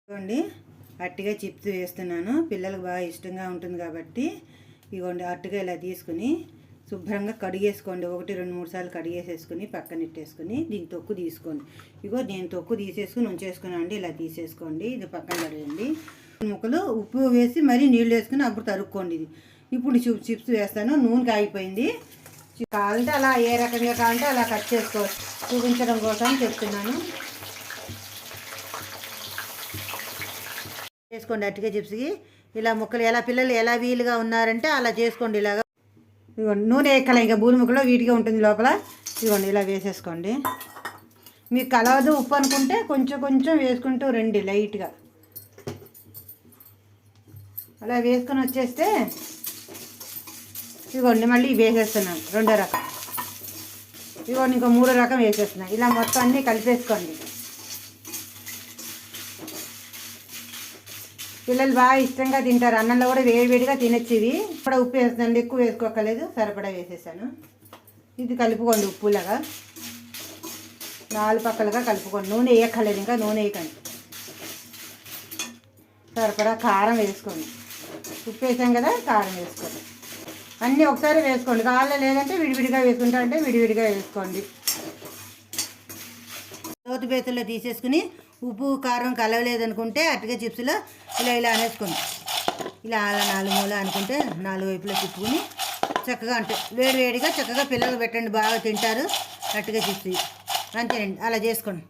ఇదిగోండి అట్టిగా చిప్స్ వేస్తున్నాను. పిల్లలకు బాగా ఇష్టంగా ఉంటుంది కాబట్టి ఇదిగోండి అట్టుగా ఇలా తీసుకుని శుభ్రంగా కడిగేసుకోండి. 1, 2, 3 సార్లు కడిగేసేసుకుని పక్కన పెట్టేసుకుని దీని తొక్కు తీసుకోండి. ఇగో నేను తొక్కు తీసేసుకుని ఉంచేసుకున్నాను అండి. ఇలా తీసేసుకోండి. ఇది పక్కన పడేయండి. ముక్కలు ఉప్పు వేసి మరీ నీళ్ళు వేసుకుని అప్పుడు తరుక్కోండి. ఇది ఇప్పుడు చిప్స్ వేస్తాను. నూనె కాగిపోయింది. కావాలంటే అలా ఏ రకంగా కావాలంటే అలా కట్ చేసుకోవచ్చు. చూపించడం కోసం చెప్తున్నాను. చేసుకోండి. అట్టిగా చిప్స్కి ఇలా ముక్కలు ఎలా పిల్లలు ఎలా వీలుగా ఉన్నారంటే అలా చేసుకోండి. ఇలాగా ఇదిగోండి నూనె ఎక్కల ఇంకా బూరి ముక్కలో వీటిగా ఉంటుంది లోపల. ఇదిగోండి ఇలా వేసేసుకోండి. మీకు కలవదు ఉప్పు అనుకుంటే కొంచెం కొంచెం వేసుకుంటూ రండి లైట్గా. అలా వేసుకొని వచ్చేస్తే ఇదిగోండి మళ్ళీ వేసేస్తున్నాను. 2వ రకం. ఇదిగోండి ఇంకో 3వ రకం వేసేస్తున్నాను. ఇలా మొత్తం అన్నీ కలిపేసుకోండి. పిల్లలు బాగా ఇష్టంగా తింటారు. అన్నంలో కూడా వేడివేడిగా తినచ్చు. ఇవి కూడా ఉప్పు వేస్తున్నాను. ఎక్కువ వేసుకోకలేదు. సరిపడా వేసేసాను. ఇది కలుపుకోండి ఉప్పులాగా 4 పక్కలుగా కలుపుకోండి. నూనె వేయక్కర్లేదు. ఇంకా నూనె వేయకండి. సరిపడా కారం వేసుకోండి. ఉప్పు వేసాం కదా, కారం వేసుకోండి. అన్నీ ఒకసారి వేసుకోండి. కావాలి లేదంటే విడివిడిగా వేసుకుంటారంటే విడివిడిగా వేసుకోండి. లోతు బేతుల్లో తీసేసుకుని ఉప్పు కారం కలవలేదనుకుంటే అట్టిగా చిప్స్లో ఇలా అనేసుకోండి. ఇలా 4 మూల అనుకుంటే 4 వైపులా తిప్పుకుని చక్కగా అంటే వేడివేడిగా చక్కగా పిల్లలు పెట్టండి. బాగా తింటారు అట్టిగా చిప్స్. అంతేనండి. అలా చేసుకోండి.